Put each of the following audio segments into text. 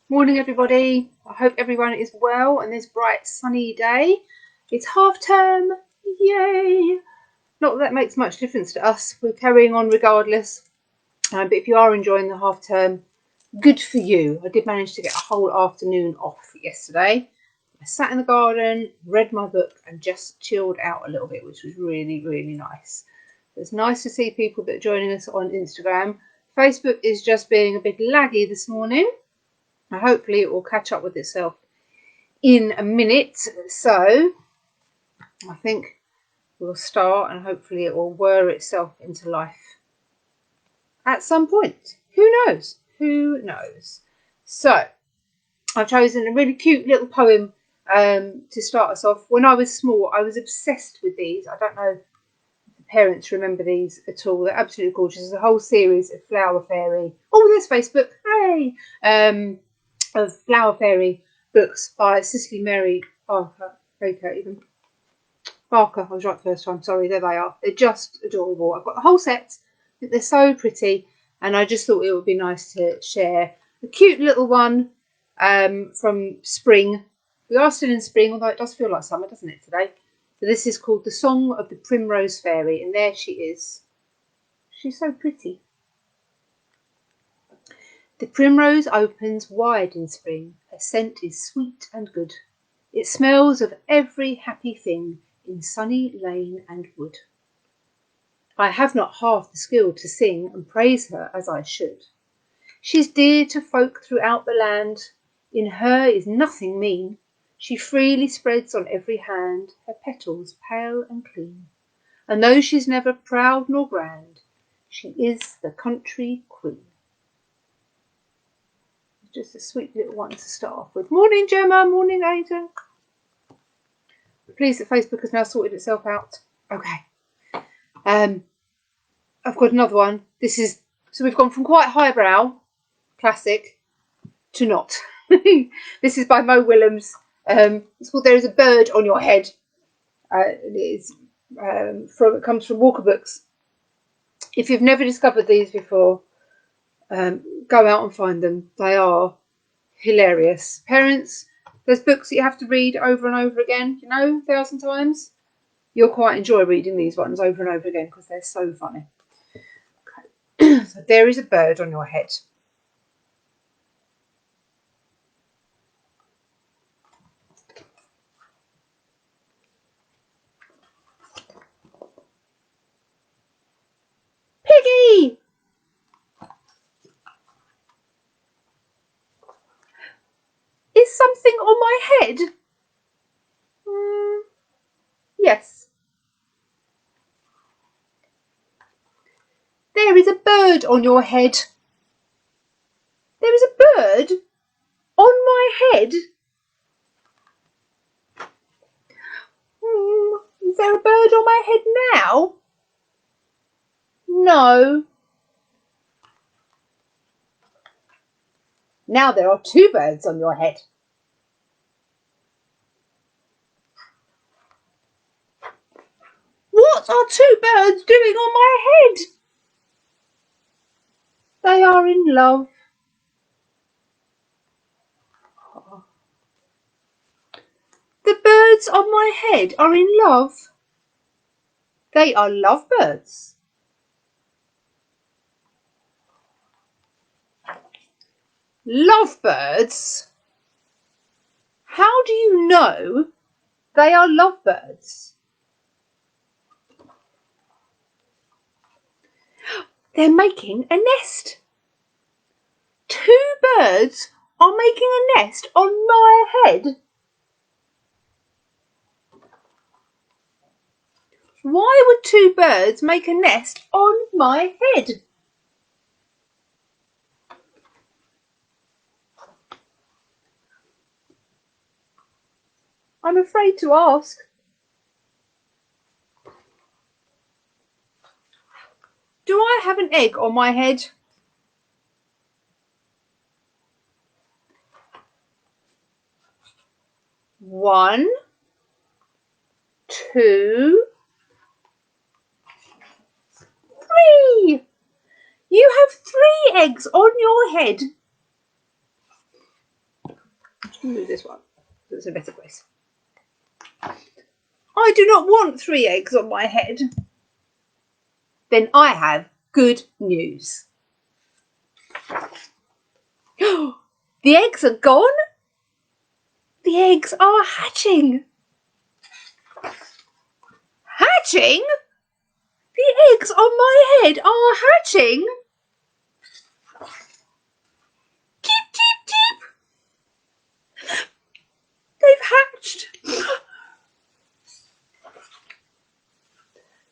Morning everybody, I hope everyone is well on this bright sunny day. It's half term, yay! Not that makes much difference to us, we're carrying on regardless, but if you are enjoying the half term, good for you. I did manage to get a whole afternoon off yesterday. I sat in the garden, read my book and just chilled out a little bit, which was really nice. It's nice to see people that are joining us on Instagram. Facebook is just being a bit laggy this morning. Hopefully it will catch up with itself in a minute. So I think we'll start and hopefully it will whir itself into life at some point. Who knows? Who knows? So I've chosen a really cute little poem to start us off. When I was small, I was obsessed with these. I don't know if the parents remember these at all. They're absolutely gorgeous. There's a whole series of Flower Fairy. Oh, there's Facebook. Hooray! Of Flower Fairy books by Cicely Mary Barker. Barker, I was right the first time, sorry, there they are. They're just adorable. I've got the whole set. I think they're so pretty and I just thought it would be nice to share a cute little one from spring. We are still in spring, although it does feel like summer, doesn't it, today? So this is called The Song of the Primrose Fairy, and there she is. She's so pretty. The primrose opens wide in spring, her scent is sweet and good. It smells of every happy thing in sunny lane and wood. I have not half the skill to sing and praise her as I should. She's dear to folk throughout the land, in her is nothing mean. She freely spreads on every hand her petals pale and clean. And though she's never proud nor grand, she is the country queen. Just a sweet little one to start off with. Morning, Gemma. Morning, Ada. Pleased that Facebook has now sorted itself out. Okay. I've got another one. So we've gone from quite highbrow, classic, to not. This is by Mo Willems. It's called "There Is a Bird on Your Head." It comes from Walker Books. If you've never discovered these before, go out and find them. They are hilarious. Parents, there's books that you have to read over and over again, 1,000 times. You'll quite enjoy reading these ones over and over again because they're so funny. Okay. So there is a bird on your head. Piggy! Is something on my head? Yes. There is a bird on your head. There is a bird on my head? Is there a bird on my head now? No. Now there are two birds on your head. What are two birds doing on my head? They are in love. The birds on my head are in love. They are lovebirds. Lovebirds? How do you know they are lovebirds? They're making a nest. Two birds are making a nest on my head. Why would two birds make a nest on my head? I'm afraid to ask. Do I have an egg on my head? One, two, three. You have three eggs on your head. Move this one. It's a better place. I do not want 3 eggs on my head. Then I have good news. The eggs are gone. The eggs are hatching. Hatching? The eggs on my head are hatching. Cheep, cheep, cheep. They've hatched.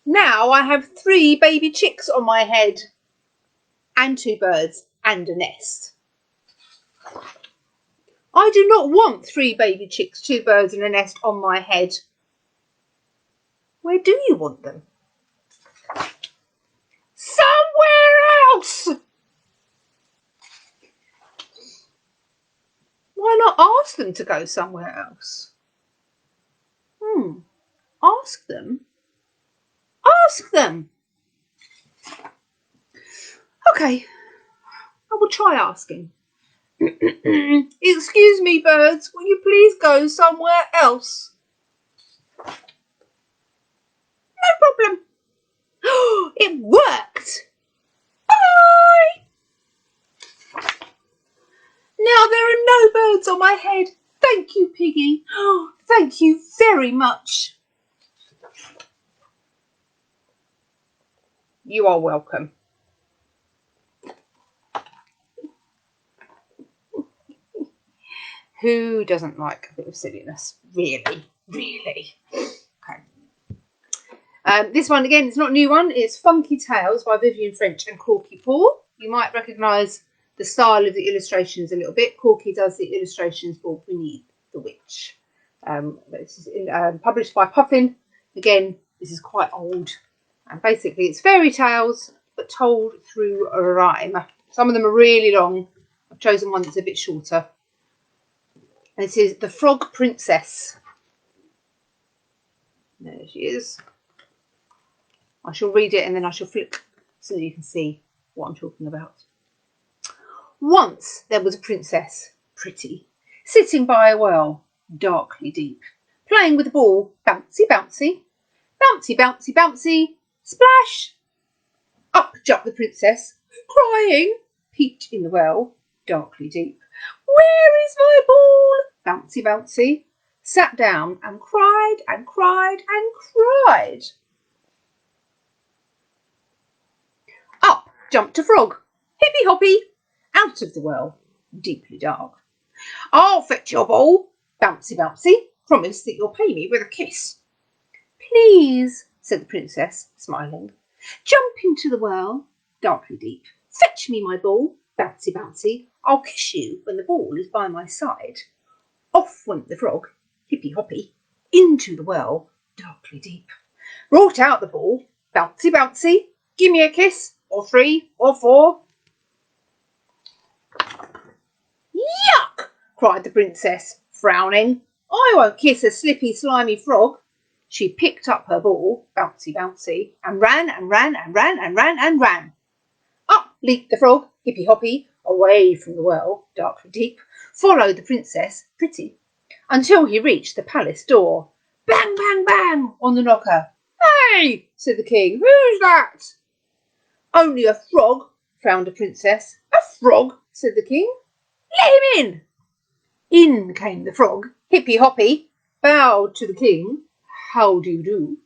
Now I have 3 baby chicks on my head and 2 birds and a nest. I do not want 3 baby chicks, 2 birds and a nest on my head. Where do you want them? Somewhere else! Why not ask them to go somewhere else? Ask them? Ask them! Okay, I will try asking. Excuse me, birds, will you please go somewhere else? No problem. It worked. Bye! Now there are no birds on my head. Thank you, Piggy. Thank you very much. You are welcome. Who doesn't like a bit of silliness? Really, really. Okay. This one, again, it's not a new one. It's Funky Tales by Vivian French and Corky Paw. You might recognise the style of the illustrations a little bit. Corky does the illustrations for Winnie the Witch. This is published by Puffin. Again, this is quite old. And basically, it's fairy tales, but told through a rhyme. Some of them are really long. I've chosen one that's a bit shorter. This is The Frog Princess. There she is. I shall read it and then I shall flick so that you can see what I'm talking about. Once there was a princess, pretty, sitting by a well, darkly deep, playing with a ball, bouncy, bouncy, bouncy, bouncy, bouncy, splash! Up jumped the princess, crying, peeped in the well, darkly deep. Where is my ball? Bouncy, bouncy, sat down and cried and cried and cried. Up jumped a frog, hippy hoppy, out of the well, deeply dark. I'll fetch your ball, bouncy, bouncy, promise that you'll pay me with a kiss. Please, said the princess, smiling, jump into the well, darkly deep, fetch me my ball, bouncy, bouncy, I'll kiss you when the ball is by my side. Off went the frog, hippy hoppy, into the well, darkly deep, brought out the ball, bouncy, bouncy, give me a kiss, or 3 or 4. Yuck! Cried the princess, frowning. I won't kiss a slippy, slimy frog. She picked up her ball, bouncy, bouncy, and ran and ran and ran and ran and ran. Up leaped the frog, hippy hoppy, away from the well, darkly deep, followed the princess, pretty, until he reached the palace door. Bang, bang, bang on the knocker. Hey, said the king, who's that? Only a frog, frowned the princess. A frog, said the king. Let him in. In came the frog, hippy hoppy, bowed to the king. How do you do?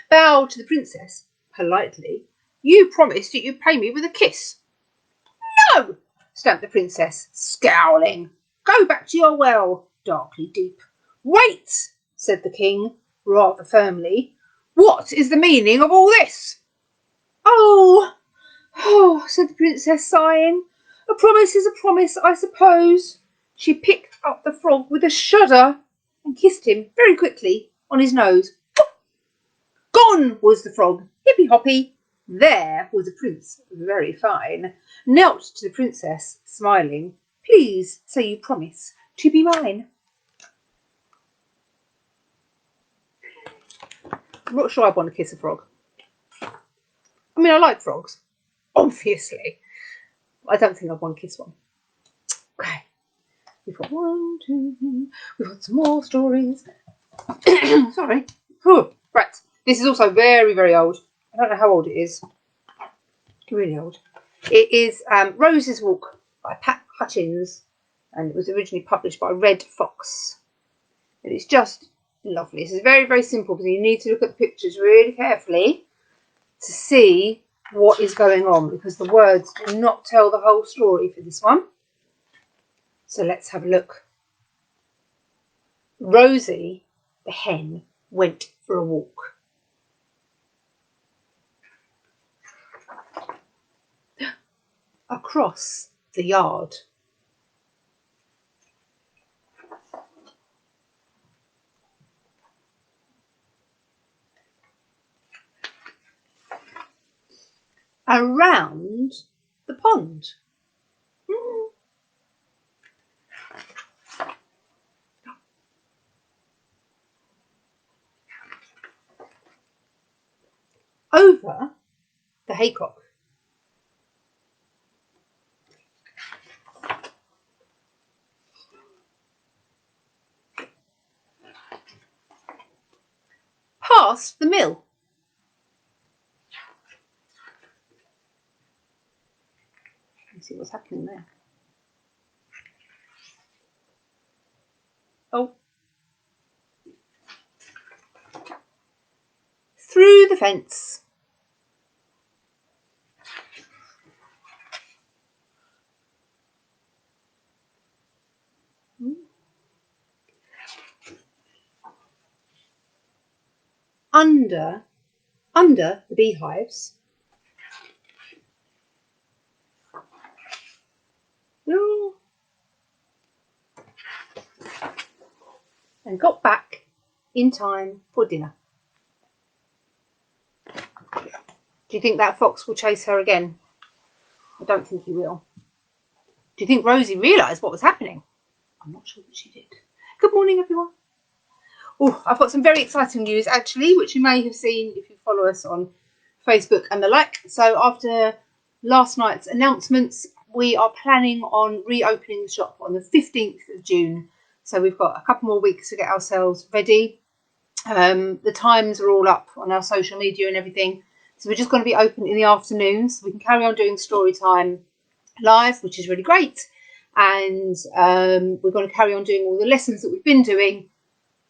Bowed to the princess, politely. You promised that you'd pay me with a kiss. No, stamped the princess, scowling. Go back to your well, darkly deep. Wait, said the king, rather firmly. What is the meaning of all this? Oh, said the princess, sighing. A promise is a promise, I suppose. She picked up the frog with a shudder and kissed him very quickly on his nose. Gone was the frog, hippy hoppy. There was the prince, very fine, knelt to the princess, smiling. Please say you promise to be mine. I'm not sure I'd want to kiss a frog. I mean, I like frogs, obviously. I don't think I'd want to kiss one. Okay. We've got 1, 2, we've got some more stories. Sorry. Whew. Right, this is also very, very old. I don't know how old it is. Really old. It is Rosie's Walk by Pat Hutchins, and it was originally published by Red Fox. And it's just lovely. This is very, very simple because you need to look at the pictures really carefully to see what is going on, because the words do not tell the whole story for this one. So let's have a look. Rosie, the hen, went for a walk. Across the yard. Around the pond. Over the haycock. Past the mill. Let's see what's happening there. Oh. Through the fence. Under the beehives. Oh. And got back in time for dinner. Do you think that fox will chase her again? I don't think he will. Do you think Rosie realised what was happening? I'm not sure that she did. Good morning, everyone. Oh, I've got some very exciting news, actually, which you may have seen if you follow us on Facebook and the like. So after last night's announcements, we are planning on reopening the shop on the 15th of June. So we've got a couple more weeks to get ourselves ready. The times are all up on our social media and everything. So we're just going to be open in the afternoon, so we can carry on doing story time live, which is really great. And we're going to carry on doing all the lessons that we've been doing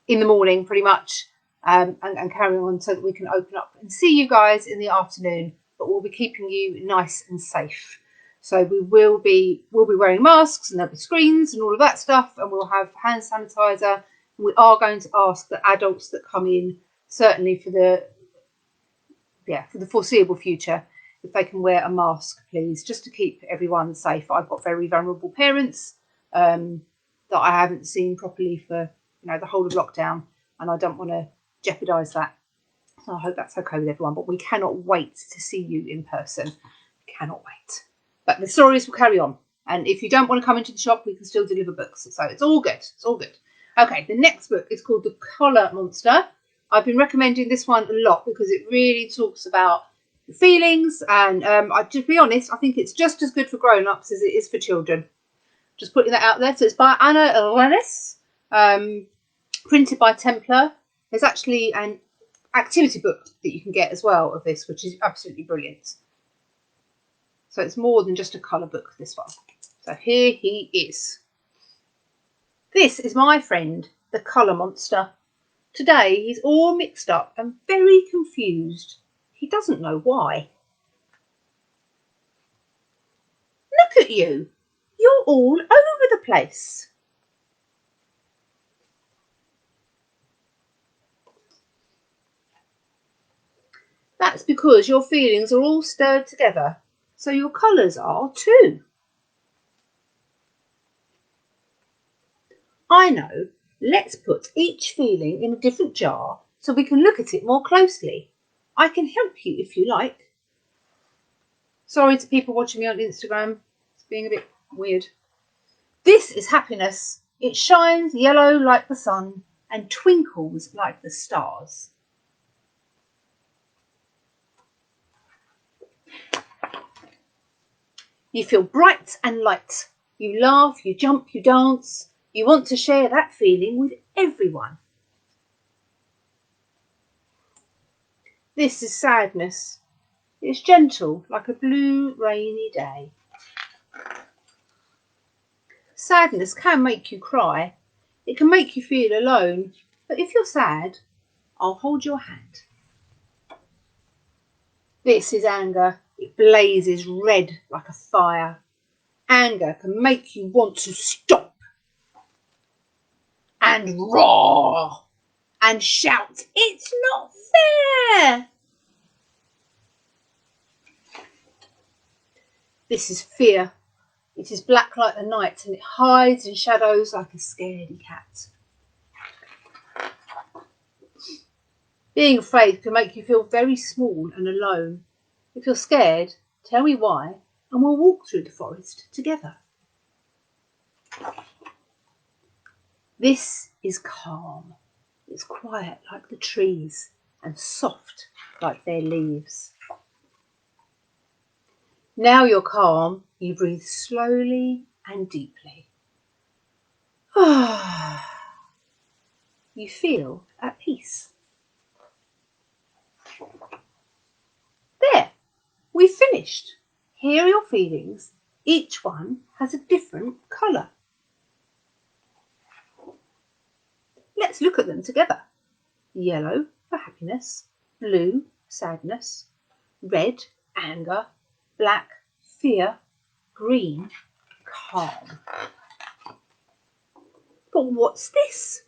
in the morning, pretty much, and carry on so that we can open up and see you guys in the afternoon. But we'll be keeping you nice and safe. So we'll be wearing masks, and there'll be screens and all of that stuff, and we'll have hand sanitizer. We are going to ask the adults that come in, certainly for the foreseeable future, if they can wear a mask, please, just to keep everyone safe. I've got very vulnerable parents that I haven't seen properly for the whole of lockdown, and I don't want to jeopardise that. So I hope that's okay with everyone. But we cannot wait to see you in person. Cannot wait. But the stories will carry on. And if you don't want to come into the shop, we can still deliver books. So it's all good. It's all good. Okay, the next book is called The Collar Monster. I've been recommending this one a lot because it really talks about the feelings. And to be honest, I think it's just as good for grown-ups as it is for children. Just putting that out there. So it's by Anna Ellenis, printed by Templar. There's actually an activity book that you can get as well of this, which is absolutely brilliant. So it's more than just a colour book, this one. So here he is. This is my friend, the Colour Monster. Today he's all mixed up and very confused. He doesn't know why. Look at you. You're all over the place. That's because your feelings are all stirred together, so your colours are too. I know. Let's put each feeling in a different jar so we can look at it more closely. I can help you if you like. Sorry to people watching me on Instagram. It's being a bit weird. This is happiness. It shines yellow like the sun and twinkles like the stars. You feel bright and light. You laugh, you jump, you dance. You want to share that feeling with everyone. This is sadness. It's gentle, like a blue, rainy day. Sadness can make you cry. It can make you feel alone. But if you're sad, I'll hold your hand. This is anger. It blazes red like a fire. Anger can make you want to stop and roar and shout, "It's not fair!" This is fear. It is black like the night and it hides in shadows like a scaredy cat. Being afraid can make you feel very small and alone. If you're scared, tell me why and we'll walk through the forest together. This is calm. It's quiet like the trees and soft like their leaves. Now you're calm, you breathe slowly and deeply. You feel at peace. There, we've finished. Here are your feelings. Each one has a different colour. Let's look at them together. Yellow for happiness, blue, sadness, red, anger, black, fear, green, calm. But what's this?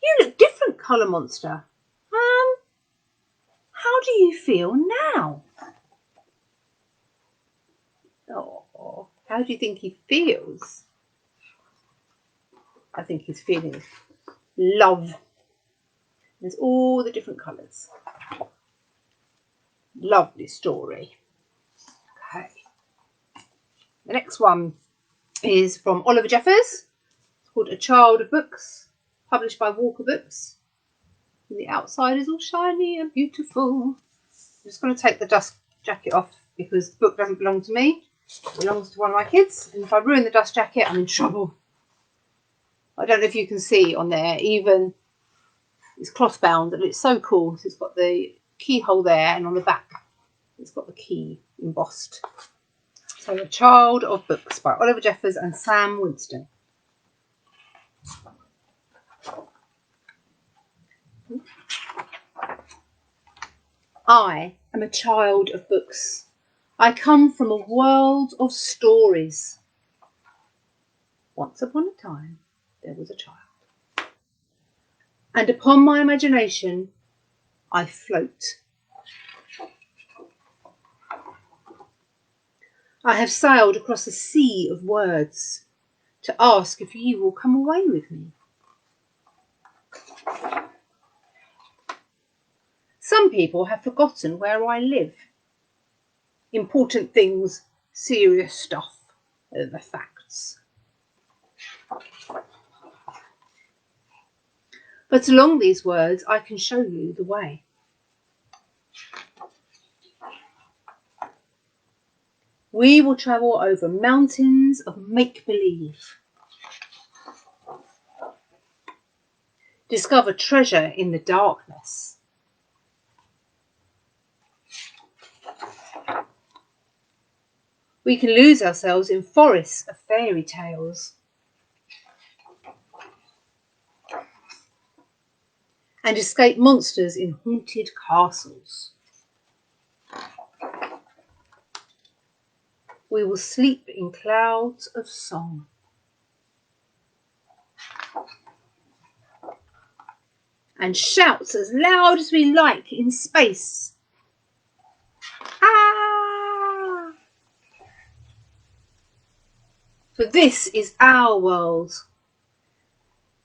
You look different, colour monster. How do you feel now? Oh, how do you think he feels? I think he's feeling love. There's all the different colours. Lovely story. Okay. The next one is from Oliver Jeffers. It's called A Child of Books, published by Walker Books. And the outside is all shiny and beautiful. I'm just going to take the dust jacket off because the book doesn't belong to me. It belongs to one of my kids. And if I ruin the dust jacket, I'm in trouble. I don't know if you can see on there, even it's cloth bound and it's so cool. So it's got the keyhole there and on the back it's got the key embossed. So A Child of Books by Oliver Jeffers and Sam Winston. I am a child of books. I come from a world of stories. Once upon a time, there was a child. And upon my imagination, I float. I have sailed across a sea of words to ask if you will come away with me. Some people have forgotten where I live. Important things, serious stuff, are the facts. But along these words, I can show you the way. We will travel over mountains of make-believe. Discover treasure in the darkness. We can lose ourselves in forests of fairy tales. And escape monsters in haunted castles. We will sleep in clouds of song. And shout as loud as we like in space. Ah! For this is our world.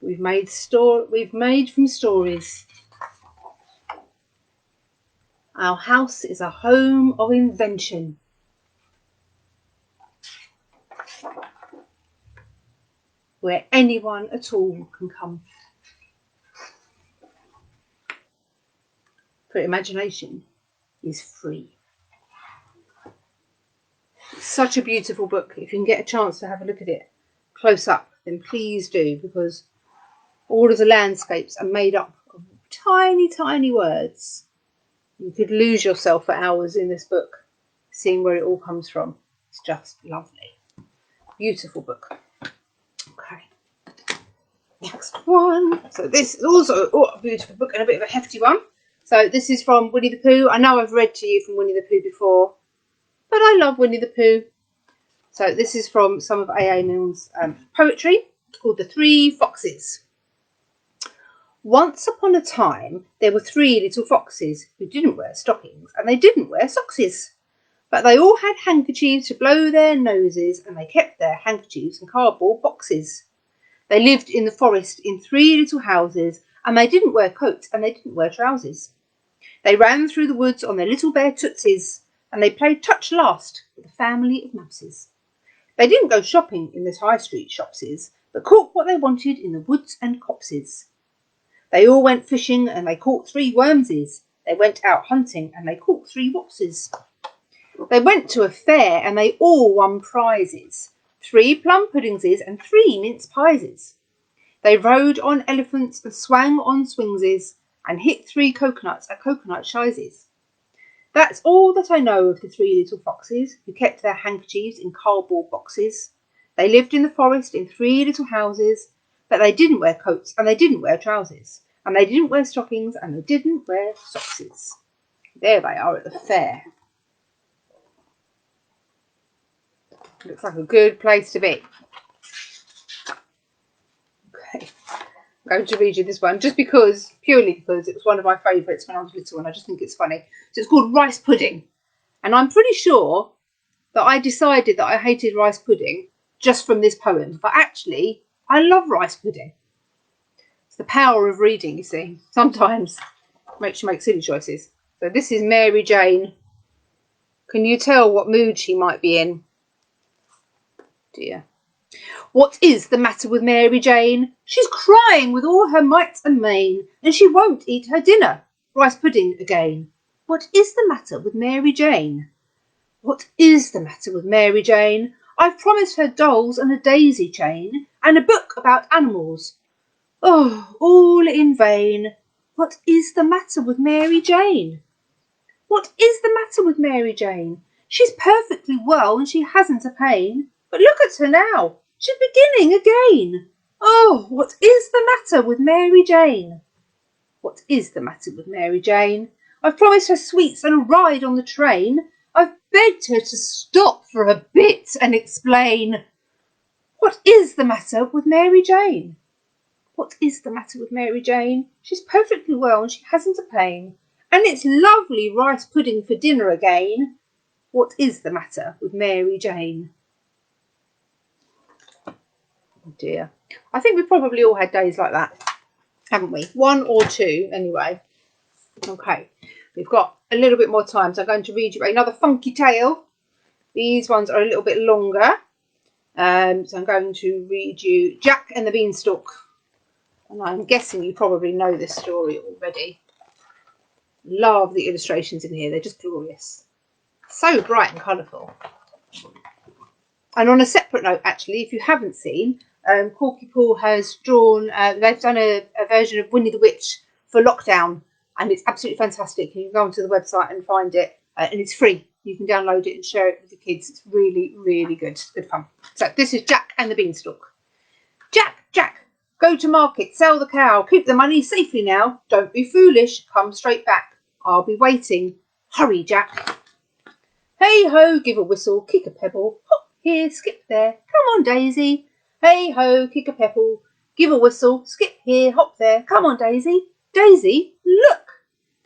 We've made from stories. Our house is a home of invention. Where anyone at all can come. For imagination is free. It's such a beautiful book. If you can get a chance to have a look at it close up, then please do, because all of the landscapes are made up of tiny, tiny words. You could lose yourself for hours in this book, seeing where it all comes from. It's just lovely. Beautiful book. Okay. Next one. So this is also a beautiful book and a bit of a hefty one. So this is from Winnie the Pooh. I know I've read to you from Winnie the Pooh before, but I love Winnie the Pooh. So this is from some of A.A. Milne's poetry, called The Three Foxes. Once upon a time, there were 3 little foxes who didn't wear stockings and they didn't wear sockses. But they all had handkerchiefs to blow their noses, and they kept their handkerchiefs in cardboard boxes. They lived in the forest in 3 little houses, and they didn't wear coats and they didn't wear trousers. They ran through the woods on their little bare tootsies, and they played touch last with a family of mouses. They didn't go shopping in the high street shopses, but caught what they wanted in the woods and copses. They all went fishing and they caught 3 wormses. They went out hunting and they caught 3 wopses. They went to a fair and they all won prizes, 3 plum puddingses and 3 mince pieses. They rode on elephants and swang on swingses and hit 3 coconuts at coconut shies. That's all that I know of the 3 little foxes who kept their handkerchiefs in cardboard boxes. They lived in the forest in 3 little houses, but they didn't wear coats and they didn't wear trousers, and they didn't wear stockings and they didn't wear sockses. There they are at the fair. Looks like a good place to be. Okay, I'm going to read you this one just because, purely because it was one of my favourites when I was little and I just think it's funny. So it's called Rice Pudding. And I'm pretty sure that I decided that I hated rice pudding just from this poem. But actually, I love rice pudding. It's the power of reading, you see. Sometimes it makes you make silly choices. So this is Mary Jane. Can you tell what mood she might be in? Dear. What is the matter with Mary Jane? She's crying with all her might and main, and she won't eat her dinner. Rice pudding again. What is the matter with Mary Jane? What is the matter with Mary Jane? I've promised her dolls and a daisy chain, and a book about animals. Oh, all in vain. What is the matter with Mary Jane? What is the matter with Mary Jane? She's perfectly well and she hasn't a pain. But look at her now. She's beginning again. Oh, what is the matter with Mary Jane? What is the matter with Mary Jane? I've promised her sweets and a ride on the train. I've begged her to stop for a bit and explain. What is the matter with Mary Jane? What is the matter with Mary Jane? She's perfectly well and she hasn't a pain. And it's lovely rice pudding for dinner again. What is the matter with Mary Jane? Oh dear. I think we've probably all had days like that, haven't we? 1 or 2 anyway. Okay, we've got a little bit more time, so I'm going to read you another funky tale. These ones are a little bit longer. So I'm going to read you Jack and the Beanstalk. And I'm guessing you probably know this story already. Love the illustrations in here, they're just glorious. So bright and colourful. And on a separate note, actually, if you haven't seen, Corky Paul has drawn, they've done a version of Winnie the Witch for lockdown, and it's absolutely fantastic. You can go onto the website and find it, and it's free. You can download it and share it with the kids. It's really, really good. Good fun. So this is Jack and the Beanstalk. Jack, Jack, go to market, sell the cow, keep the money safely now. Don't be foolish, come straight back. I'll be waiting. Hurry, Jack. Hey ho, give a whistle, kick a pebble, hop here, skip there, come on Daisy. Hey ho, kick a pebble, give a whistle, skip here, hop there, come on Daisy. Daisy, look,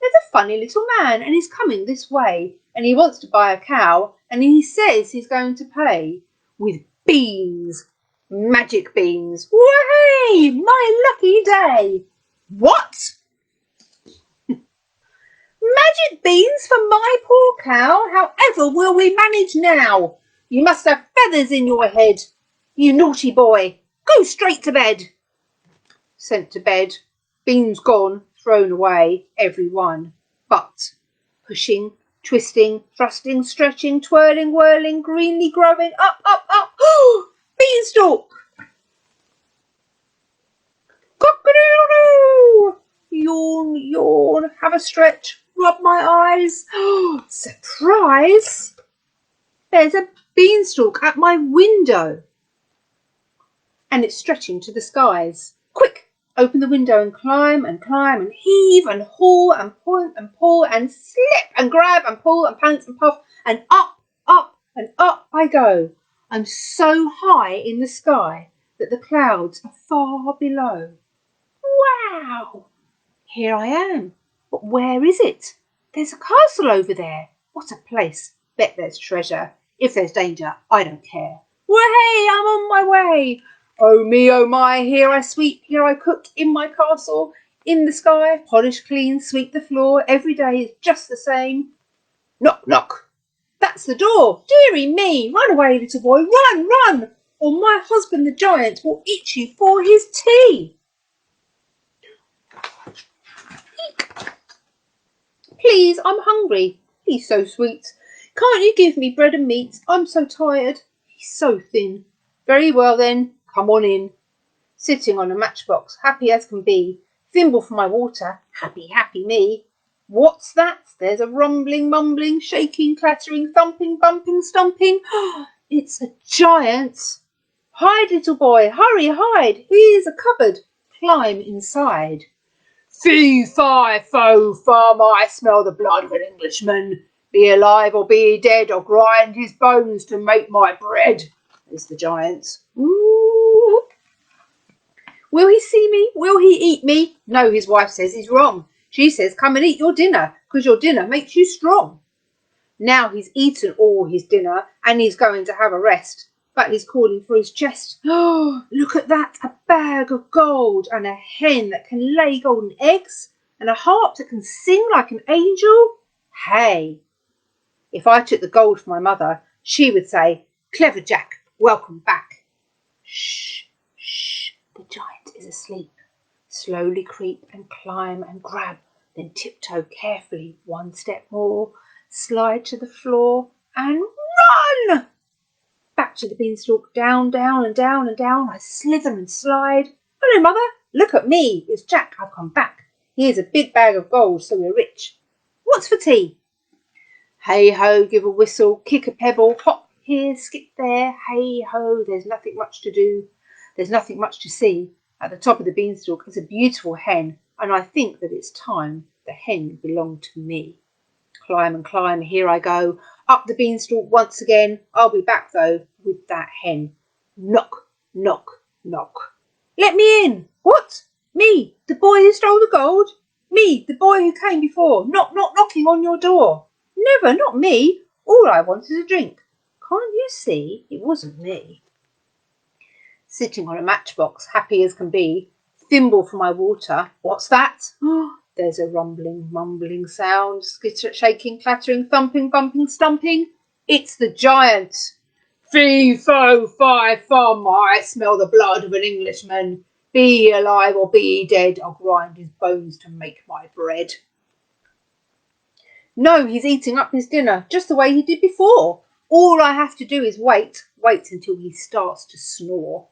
there's a funny little man and he's coming this way and he wants to buy a cow and he says he's going to pay with beans, magic beans. Way, my lucky day. What? Magic beans for my poor cow? However will we manage now? You must have feathers in your head. You naughty boy, go straight to bed. Sent to bed, beans gone, thrown away, every one. But pushing, Twisting, thrusting, stretching, twirling, whirling, greenly growing, up, up, up. Beanstalk! Cock-a-doodle-doo! Yawn, yawn, have a stretch, rub my eyes. Surprise! There's a beanstalk at my window. And it's stretching to the skies. Quick! Open the window and climb and climb and heave and haul and point and pull and slip and grab and pull and pants and puff and up, up and up I go. I'm so high in the sky that the clouds are far below. Wow! Here I am. But where is it? There's a castle over there. What a place. Bet there's treasure. If there's danger, I don't care. Way, I'm on my way. Oh me, oh my, here I sweep, here I cook, in my castle, in the sky, polish clean, sweep the floor, every day is just the same. Knock, knock. That's the door. Dearie me, run away, little boy, run, run, or my husband the giant will eat you for his tea. Please, I'm hungry. He's so sweet. Can't you give me bread and meat? I'm so tired. He's so thin. Very well then, come on in. Sitting on a matchbox, happy as can be. Thimble for my water, happy, happy me. What's that? There's a rumbling, mumbling, shaking, clattering, thumping, bumping, stumping. It's a giant. Hide, little boy, hurry, hide. Here's a cupboard. Climb inside. Fee, fi, fo, fum, I smell the blood of an Englishman. Be alive or be dead, or grind his bones to make my bread. Is the giant. Ooh. Will he see me? Will he eat me? No, his wife says he's wrong. She says, come and eat your dinner, because your dinner makes you strong. Now he's eaten all his dinner, and he's going to have a rest. But he's calling for his chest. Oh, look at that, a bag of gold, and a hen that can lay golden eggs, and a harp that can sing like an angel. Hey, if I took the gold for my mother, she would say, clever Jack, welcome back. Shh, shh, the giant is asleep. Slowly creep and climb and grab, then tiptoe carefully, one step more, slide to the floor and run! Back to the beanstalk, down, down and down and down, I slither and slide. Hello, mother, look at me, it's Jack, I've come back. Here's a big bag of gold, so we're rich. What's for tea? Hey ho, give a whistle, kick a pebble, hop here, skip there, hey ho, there's nothing much to do, there's nothing much to see. At the top of the beanstalk is a beautiful hen, and I think that it's time the hen belonged to me. Climb and climb, here I go, up the beanstalk once again. I'll be back though with that hen. Knock, knock, knock. Let me in. What? Me, the boy who stole the gold? Me, the boy who came before, knock, knock, knocking on your door. Never, not me. All I want is a drink. Can't you see it wasn't me? Sitting on a matchbox, happy as can be. Thimble for my water. What's that? There's a rumbling, mumbling sound, skitter, shaking, clattering, thumping, bumping, stumping. It's the giant. Fee, fo, fi, fum, I smell the blood of an Englishman. Be he alive or be he dead, I'll grind his bones to make my bread. No, he's eating up his dinner, just the way he did before. All I have to do is wait until he starts to snore.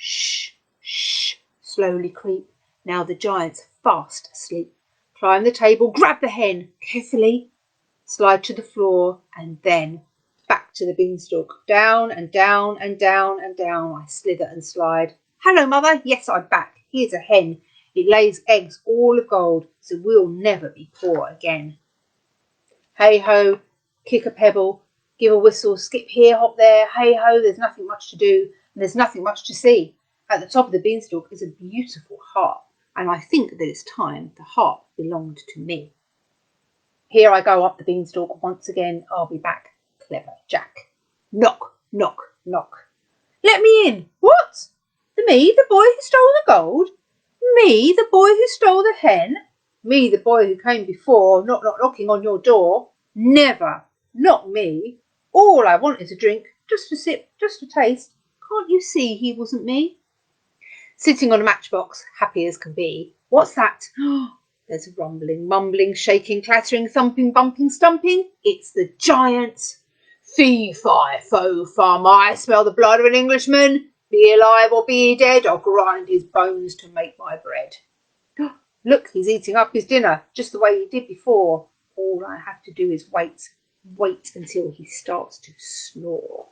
Shh, shh, slowly creep. Now the giant's fast asleep. Climb the table, grab the hen, carefully, slide to the floor, and then back to the beanstalk. Down and down and down and down, I slither and slide. Hello, mother. Yes, I'm back. Here's a hen. It lays eggs all of gold, so we'll never be poor again. Hey ho, kick a pebble, give a whistle, skip here, hop there. Hey ho, there's nothing much to do, and there's nothing much to see. At the top of the beanstalk is a beautiful harp, and I think that it's time the harp belonged to me. Here I go up the beanstalk once again. I'll be back, clever Jack. Knock, knock, knock. Let me in. What? Me, the boy who stole the gold? Me, the boy who stole the hen? Me, the boy who came before, knock, knock, knocking on your door? Never. Not me. All I want is a drink, just a sip, just a taste. Can't you see he wasn't me? Sitting on a matchbox, happy as can be. What's that? There's rumbling, mumbling, shaking, clattering, thumping, bumping, stumping. It's the giant. Fee, fi, fo, fum, I smell the blood of an Englishman. Be he alive or be he dead, I'll grind his bones to make my bread. Look, he's eating up his dinner, just the way he did before. All I have to do is wait until he starts to snore.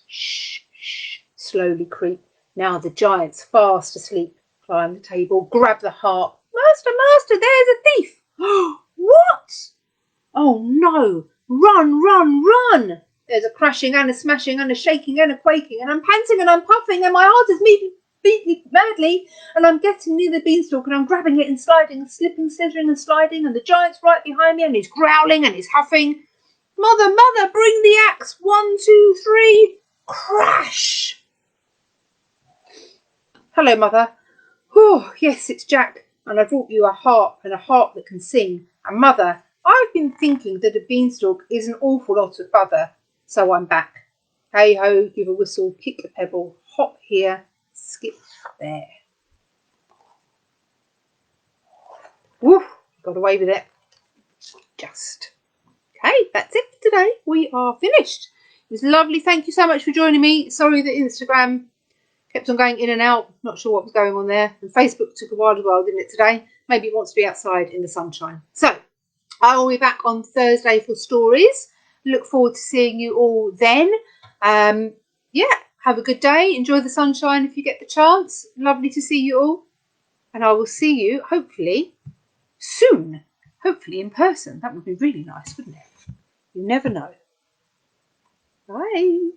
Shh, shh, slowly creep. Now the giant's fast asleep. Climb the table, grab the harp. Master, master, there's a thief. What? Oh no, run, run, run. There's a crashing and a smashing and a shaking and a quaking, and I'm panting and I'm puffing and my heart is beating madly, and I'm getting near the beanstalk and I'm grabbing it and sliding and slipping, slithering and sliding, and the giant's right behind me and he's growling and he's huffing. Mother, mother, bring the axe. 1, 2, 3. Crash! Hello, mother. Oh, yes, it's Jack, and I brought you a harp and a harp that can sing. And mother, I've been thinking that a beanstalk is an awful lot of bother, so I'm back. Hey ho, give a whistle, kick a pebble, hop here, skip there. Woof, got away with it. Just. Okay, that's it for today. We are finished. It was lovely. Thank you so much for joining me. Sorry that Instagram kept on going in and out. Not sure what was going on there. And Facebook took a while as well, didn't it, today? Maybe it wants to be outside in the sunshine. So, I will be back on Thursday for stories. Look forward to seeing you all then. Yeah, have a good day. Enjoy the sunshine if you get the chance. Lovely to see you all. And I will see you, hopefully, soon. Hopefully in person. That would be really nice, wouldn't it? You never know. Bye.